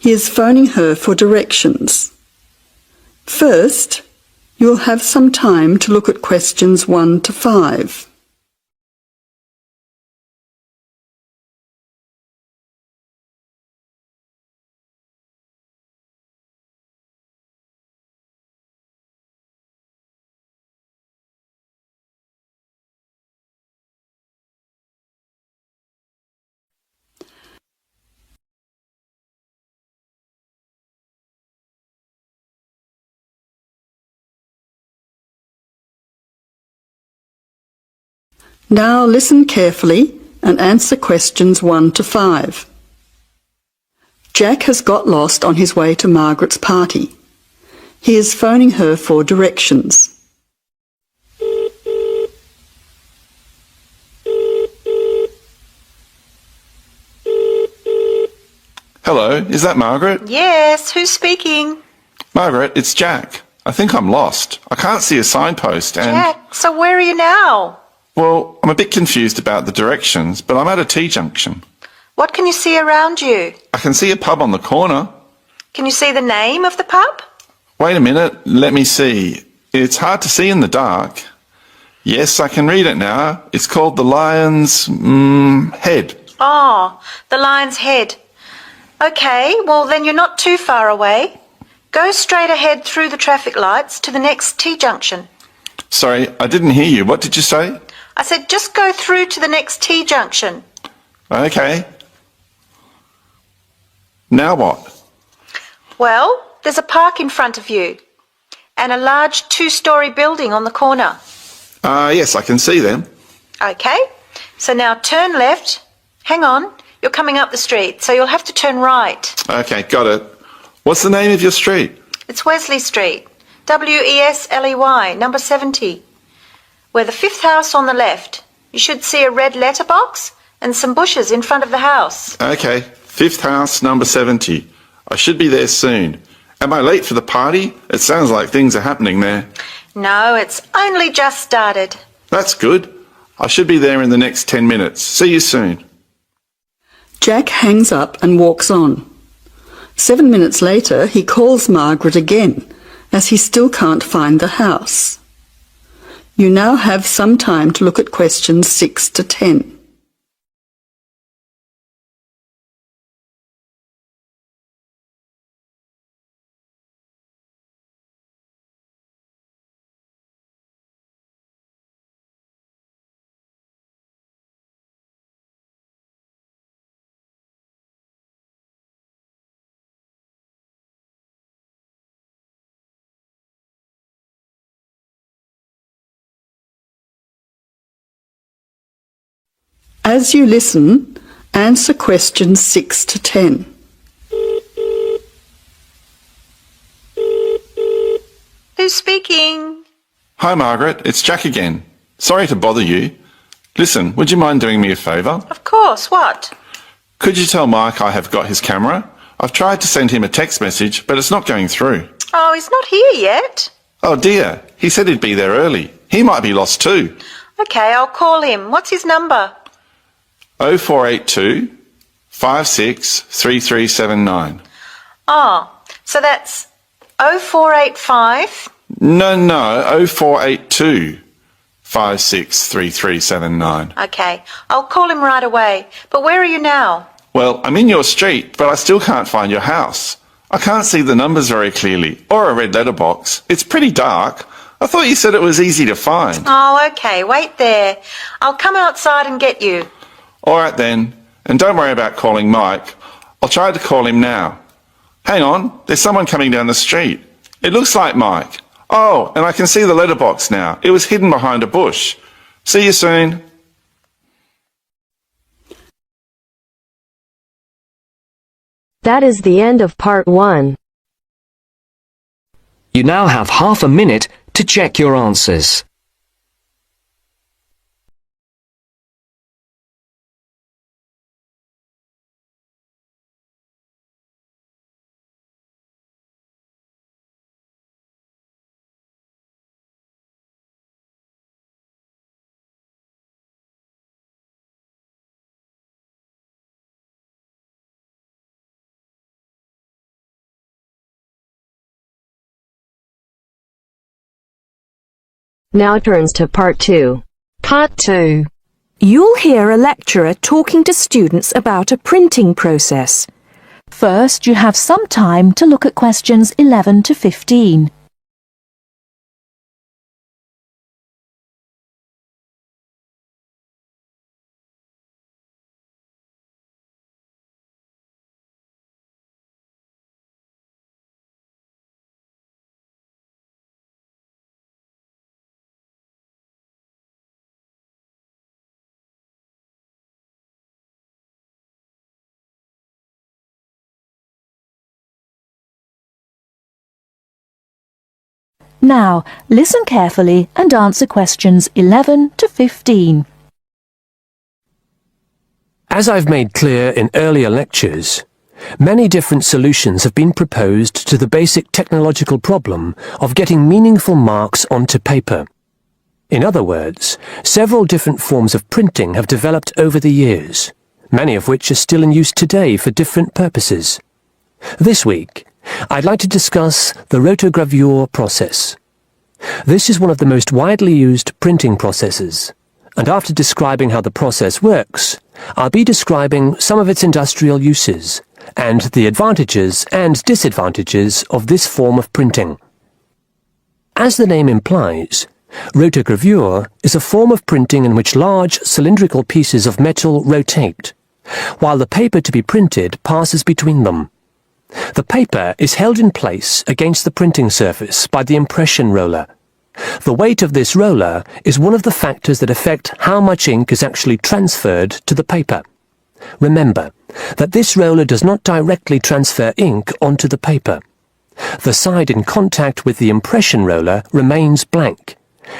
He is phoning her for directions. First, you will have some time to look at questions 1 to 5. Now listen carefully and answer questions 1 to 5. Jack has got lost on his way to Margaret's party. He is phoning her for directions. Hello, is that Margaret? Yes, who's speaking? Margaret, it's Jack. I think I'm lost. I can't see a signpost and... Jack, so where are you now? Well, I'm a bit confused about the directions, but I'm at a T-junction. What can you see around you? I can see a pub on the corner. Can you see the name of the pub? Wait a minute, let me see. It's hard to see in the dark. Yes, I can read it now. It's called the Lion's Head. Oh, the Lion's Head. Okay, well then you're not too far away. Go straight ahead through the traffic lights to the next T-junction. Sorry, I didn't hear you. What did you say? I said just go through to the next T-junction. Okay. Now what? Well, there's a park in front of you and a large 2-storey building on the corner. Yes, I can see them. Okay, so now turn left. Hang on, you're coming up the street, so you'll have to turn right. Okay, got it. What's the name of your street? It's Wesley Street, Wesley, number 70. We're the 5th house on the left. You should see a red letterbox and some bushes in front of the house. Okay, 5th house, number 70. I should be there soon. Am I late for the party? It sounds like things are happening there. No, it's only just started. That's good. I should be there in the next 10 minutes. See you soon. Jack hangs up and walks on. 7 minutes later, he calls Margaret again, as he still can't find the house. You now have some time to look at questions 6 to 10. As you listen, answer questions 6 to 10. Who's speaking? Hi, Margaret. It's Jack again. Sorry to bother you. Listen, would you mind doing me a favour? Of course, what? Could you tell Mike I have got his camera? I've tried to send him a text message, but it's not going through. Oh, he's not here yet. Oh dear, he said he'd be there early. He might be lost too. Okay, I'll call him. What's his number? 0482 563379. Oh, so that's 0485. No, 0482 563379. Okay, I'll call him right away. But where are you now? Well, I'm in your street, but I still can't find your house. I can't see the numbers very clearly, or a red letterbox. It's pretty dark. I thought you said it was easy to find. Oh, okay, wait there. I'll come outside and get you. All right then, and don't worry about calling Mike. I'll try to call him now. Hang on, there's someone coming down the street. It looks like Mike. Oh, and I can see the letterbox now. It was hidden behind a bush. See you soon. That is the end of part 1. You now have half a minute to check your answers. Now turns to part 2. Part 2. You'll hear a lecturer talking to students about a printing process. First, you have some time to look at questions 11 to 15. Now, listen carefully and answer questions 11 to 15. As I've made clear in earlier lectures, many different solutions have been proposed to the basic technological problem of getting meaningful marks onto paper. In other words, several different forms of printing have developed over the years, many of which are still in use today for different purposes. This week, I'd like to discuss the rotogravure process. This is one of the most widely used printing processes, and after describing how the process works, I'll be describing some of its industrial uses and the advantages and disadvantages of this form of printing. As the name implies, rotogravure is a form of printing in which large cylindrical pieces of metal rotate, while the paper to be printed passes between them. The paper is held in place against the printing surface by the impression roller. The weight of this roller is one of the factors that affect how much ink is actually transferred to the paper. Remember that this roller does not directly transfer ink onto the paper. The side in contact with the impression roller remains blank,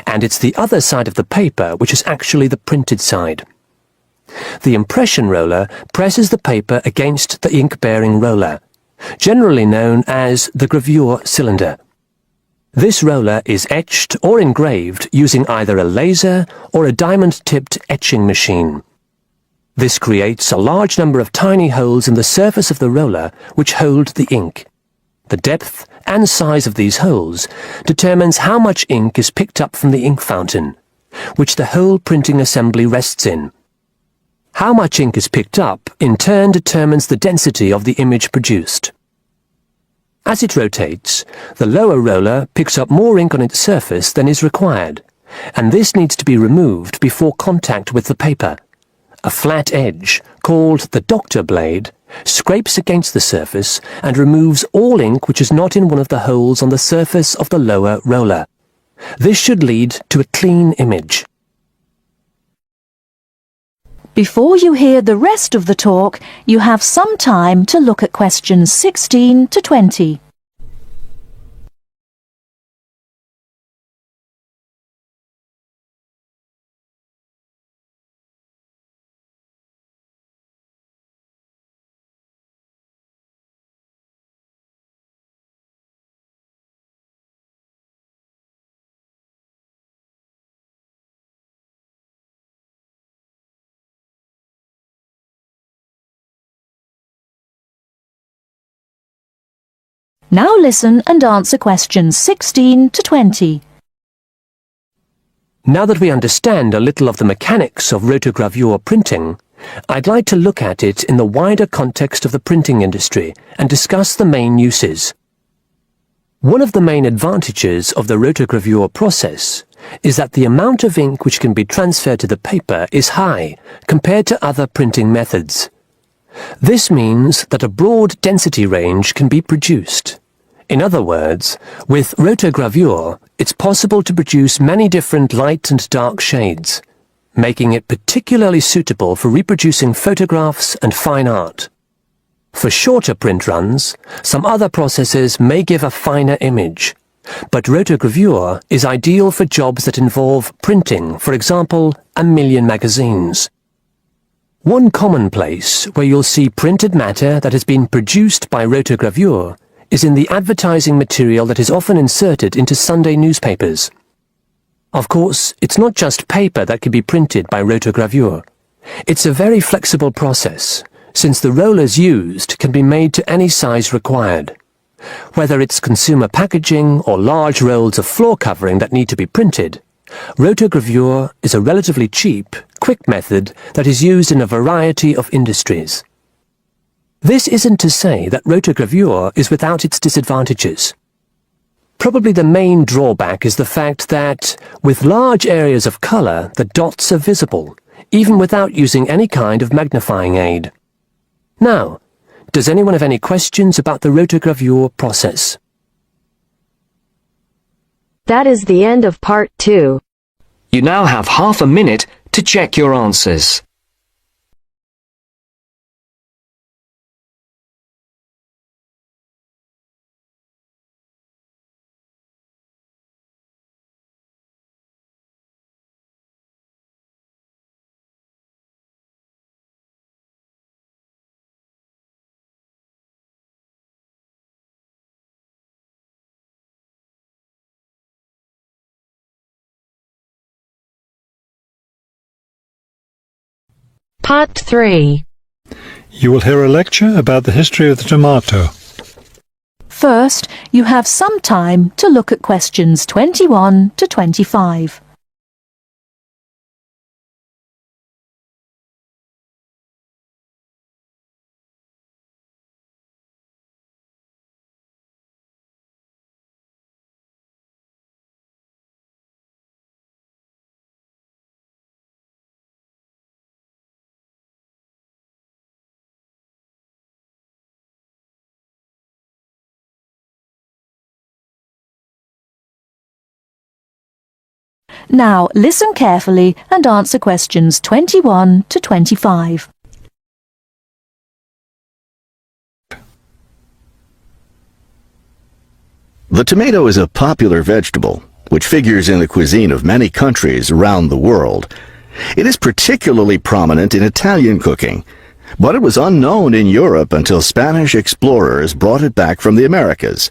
and it's the other side of the paper which is actually the printed side. The impression roller presses the paper against the ink-bearing roller, generally known as the gravure cylinder. This roller is etched or engraved using either a laser or a diamond-tipped etching machine. This creates a large number of tiny holes in the surface of the roller which hold the ink. The depth and size of these holes determines how much ink is picked up from the ink fountain, which the whole printing assembly rests in. How much ink is picked up, in turn, determines the density of the image produced. As it rotates, the lower roller picks up more ink on its surface than is required, and this needs to be removed before contact with the paper. A flat edge, called the doctor blade, scrapes against the surface and removes all ink which is not in one of the holes on the surface of the lower roller. This should lead to a clean image. Before you hear the rest of the talk, you have some time to look at questions 16 to 20. Now listen and answer questions 16 to 20. Now that we understand a little of the mechanics of rotogravure printing, I'd like to look at it in the wider context of the printing industry and discuss the main uses. One of the main advantages of the rotogravure process is that the amount of ink which can be transferred to the paper is high compared to other printing methods. This means that a broad density range can be produced. In other words, with rotogravure, it's possible to produce many different light and dark shades, making it particularly suitable for reproducing photographs and fine art. For shorter print runs, some other processes may give a finer image, but rotogravure is ideal for jobs that involve printing, for example, 1 million magazines. One common place where you'll see printed matter that has been produced by rotogravure is in the advertising material that is often inserted into Sunday newspapers. Of course, it's not just paper that can be printed by rotogravure. It's a very flexible process, since the rollers used can be made to any size required. Whether it's consumer packaging or large rolls of floor covering that need to be printed, Rotogravure is a relatively cheap, quick method that is used in a variety of industries. This isn't to say that rotogravure is without its disadvantages. Probably the main drawback is the fact that, with large areas of colour, the dots are visible, even without using any kind of magnifying aid. Now, does anyone have any questions about the rotogravure process? That is the end of part 2. You now have half a minute to check your answers. Part 3. You will hear a lecture about the history of the tomato. First, you have some time to look at questions 21 to 25. Now, listen carefully and answer questions 21 to 25. The tomato is a popular vegetable, which figures in the cuisine of many countries around the world. It is particularly prominent in Italian cooking, but it was unknown in Europe until Spanish explorers brought it back from the Americas.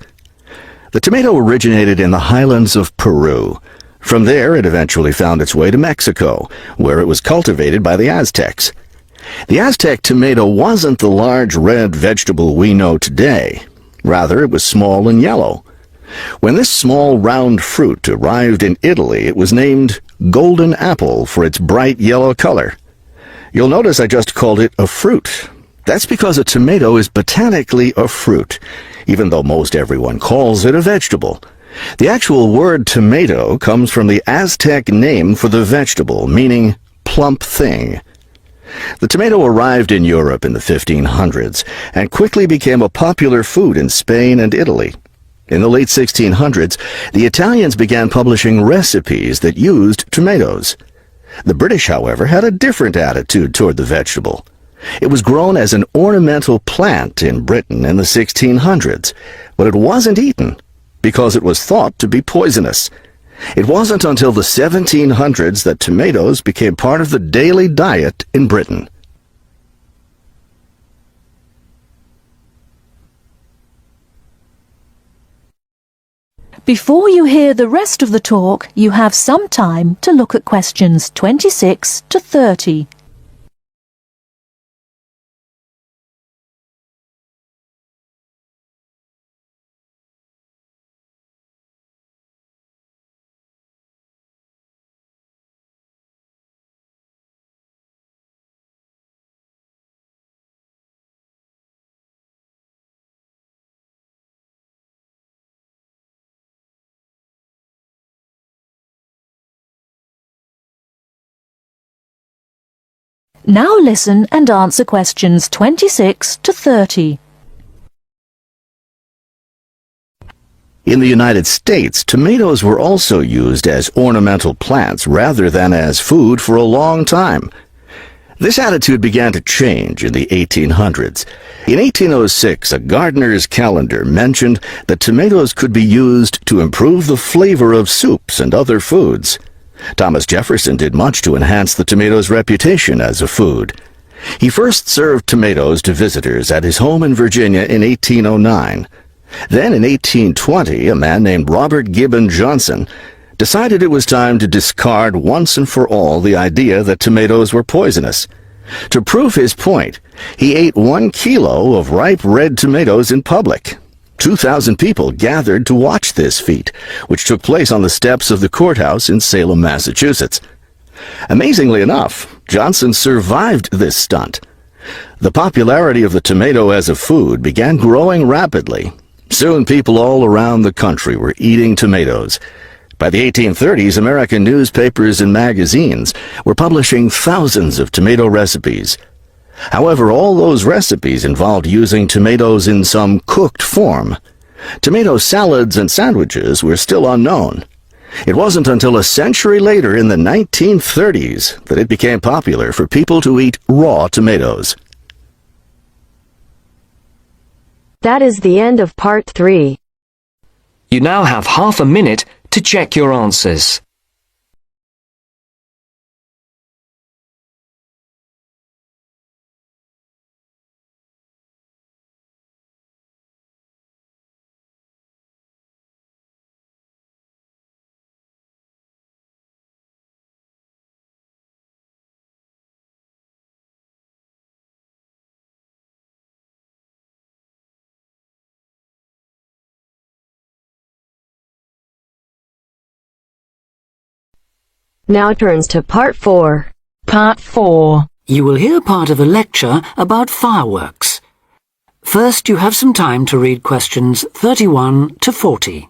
The tomato originated in the highlands of Peru. From there, it eventually found its way to Mexico, where it was cultivated by the Aztecs. The Aztec tomato wasn't the large red vegetable we know today. Rather, it was small and yellow. When this small round fruit arrived in Italy, it was named golden apple for its bright yellow color. You'll notice I just called it a fruit. That's because a tomato is botanically a fruit, even though most everyone calls it a vegetable. The actual word tomato comes from the Aztec name for the vegetable, meaning plump thing. The tomato arrived in Europe in the 1500s and quickly became a popular food in Spain and Italy. In the late 1600s, the Italians began publishing recipes that used tomatoes. The British, however, had a different attitude toward the vegetable. It was grown as an ornamental plant in Britain in the 1600s, but it wasn't eaten because it was thought to be poisonous. It wasn't until the 1700s that tomatoes became part of the daily diet in Britain. Before you hear the rest of the talk, you have some time to look at questions 26 to 30. Now listen and answer questions 26 to 30. In the United States, tomatoes were also used as ornamental plants rather than as food for a long time. This attitude began to change in the 1800s. In 1806, a gardener's calendar mentioned that tomatoes could be used to improve the flavor of soups and other foods. Thomas Jefferson did much to enhance the tomato's reputation as a food. He first served tomatoes to visitors at his home in Virginia in 1809. Then in 1820, a man named Robert Gibbon Johnson decided it was time to discard once and for all the idea that tomatoes were poisonous. To prove his point, he ate 1 kilo of ripe red tomatoes in public. 2,000 people gathered to watch this feat, which took place on the steps of the courthouse in Salem, Massachusetts. Amazingly enough, Johnson survived this stunt. The popularity of the tomato as a food began growing rapidly. Soon people all around the country were eating tomatoes. By the 1830s, American newspapers and magazines were publishing thousands of tomato recipes. However, all those recipes involved using tomatoes in some cooked form. Tomato salads and sandwiches were still unknown. It wasn't until a century later, in the 1930s, that it became popular for people to eat raw tomatoes. That is the end of part 3. You now have half a minute to check your answers. Now turns to part 4. Part 4. You will hear part of a lecture about fireworks. First, you have some time to read questions 31 to 40.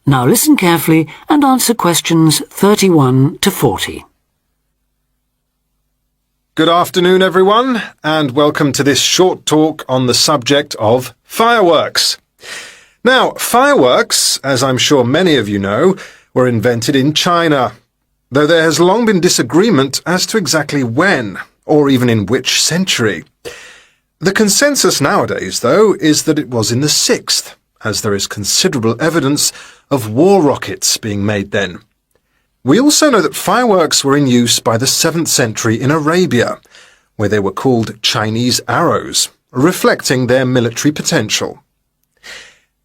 Now listen carefully and answer questions 31 to 40. Good afternoon, everyone, and welcome to this short talk on the subject of fireworks. Now, fireworks, as I'm sure many of you know, were invented in China, though there has long been disagreement as to exactly when, or even in which century. The consensus nowadays, though, is that it was in the 6th, as there is considerable evidence of war rockets being made then. We also know that fireworks were in use by the 7th century in Arabia, where they were called Chinese arrows, reflecting their military potential.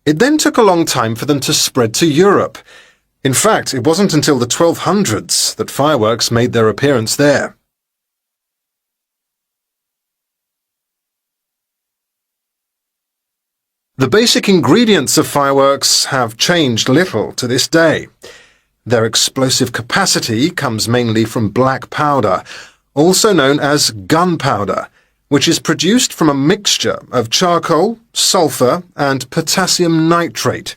It then took a long time for them to spread to Europe. In fact, it wasn't until the 1200s that fireworks made their appearance there. The basic ingredients of fireworks have changed little to this day. Their explosive capacity comes mainly from black powder, also known as gunpowder, which is produced from a mixture of charcoal, sulfur, and potassium nitrate.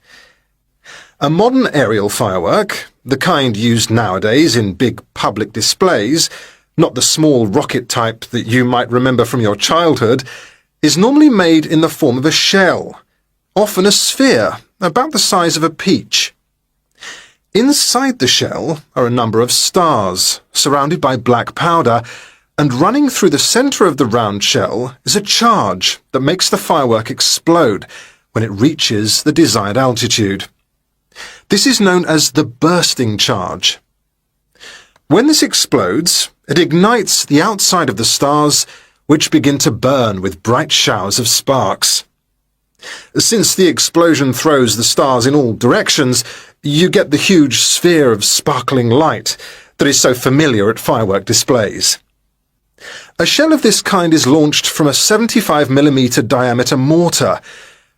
A modern aerial firework, the kind used nowadays in big public displays, not the small rocket type that you might remember from your childhood, is normally made in the form of a shell, often a sphere about the size of a peach. Inside the shell are a number of stars, surrounded by black powder, and running through the centre of the round shell is a charge that makes the firework explode when it reaches the desired altitude. This is known as the bursting charge. When this explodes, it ignites the outside of the stars, which begin to burn with bright showers of sparks. Since the explosion throws the stars in all directions, you get the huge sphere of sparkling light that is so familiar at firework displays. A shell of this kind is launched from a 75mm diameter mortar,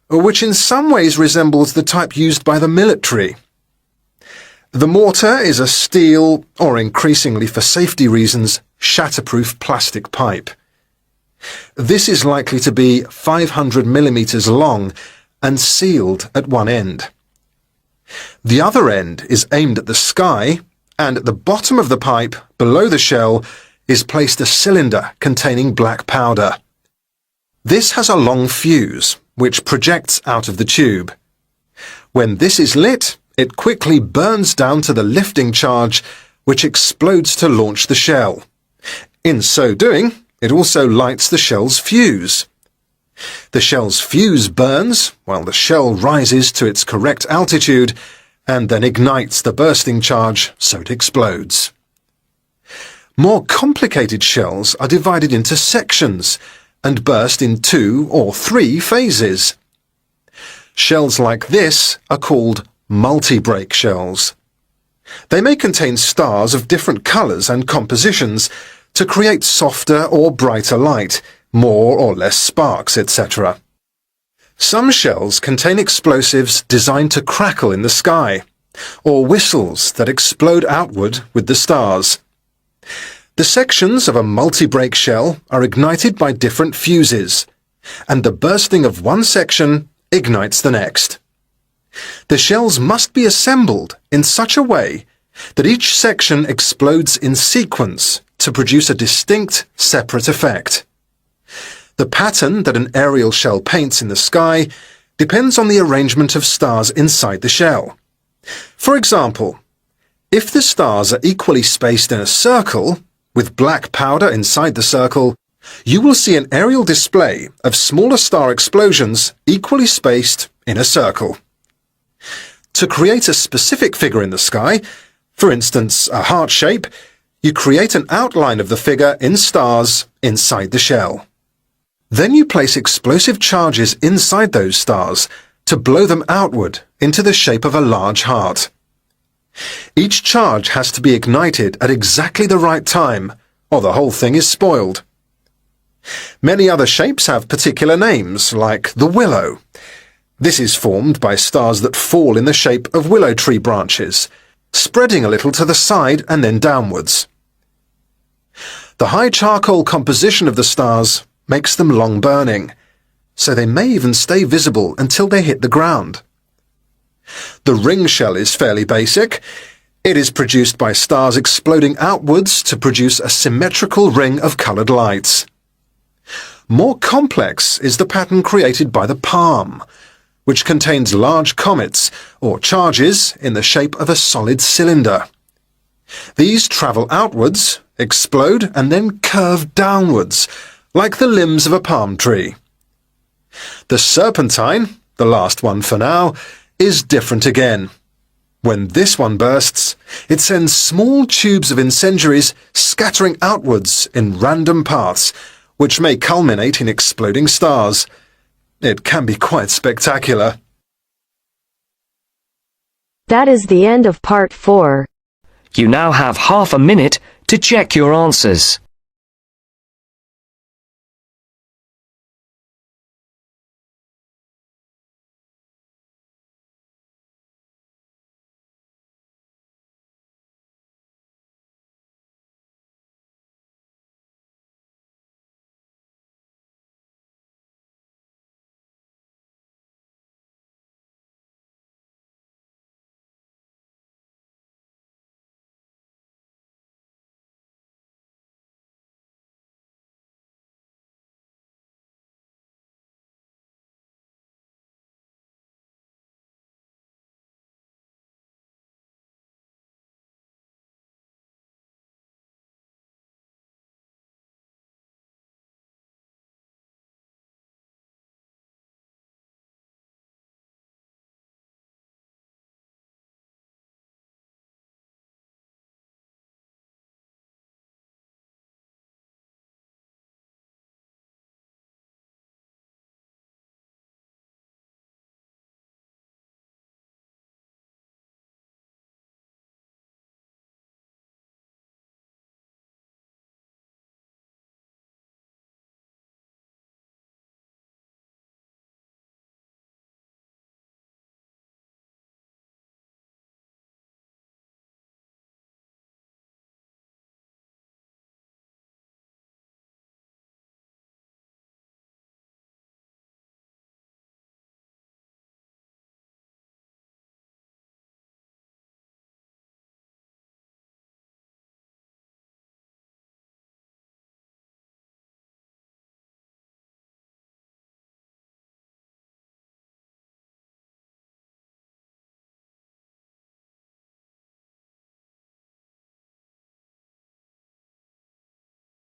which in some ways resembles the type used by the military. The mortar is a steel, or increasingly for safety reasons, shatterproof plastic pipe. This is likely to be 500mm long and sealed at one end. The other end is aimed at the sky, and at the bottom of the pipe, below the shell, is placed a cylinder containing black powder. This has a long fuse, which projects out of the tube. When this is lit, it quickly burns down to the lifting charge, which explodes to launch the shell. In so doing, it also lights the shell's fuse. The shell's fuse burns while the shell rises to its correct altitude and then ignites the bursting charge so it explodes. More complicated shells are divided into sections and burst in 2 or 3 phases. Shells like this are called multi-break shells. They may contain stars of different colours and compositions to create softer or brighter light, more or less sparks, etc. Some shells contain explosives designed to crackle in the sky, or whistles that explode outward with the stars. The sections of a multi-break shell are ignited by different fuses, and the bursting of one section ignites the next. The shells must be assembled in such a way that each section explodes in sequence to produce a distinct, separate effect. The pattern that an aerial shell paints in the sky depends on the arrangement of stars inside the shell. For example, if the stars are equally spaced in a circle, with black powder inside the circle, you will see an aerial display of smaller star explosions equally spaced in a circle. To create a specific figure in the sky, for instance a heart shape, you create an outline of the figure in stars inside the shell. Then you place explosive charges inside those stars to blow them outward into the shape of a large heart. Each charge has to be ignited at exactly the right time, or the whole thing is spoiled. Many other shapes have particular names, like the willow. This is formed by stars that fall in the shape of willow tree branches, spreading a little to the side and then downwards. The high charcoal composition of the stars makes them long-burning, so they may even stay visible until they hit the ground. The ring shell is fairly basic. It is produced by stars exploding outwards to produce a symmetrical ring of coloured lights. More complex is the pattern created by the palm, which contains large comets or charges in the shape of a solid cylinder. These travel outwards, explode, and then curve downwards, like the limbs of a palm tree. The serpentine, the last one for now, is different again. When this one bursts, it sends small tubes of incendiaries scattering outwards in random paths, which may culminate in exploding stars. It can be quite spectacular. That is the end of part 4. You now have half a minute to check your answers.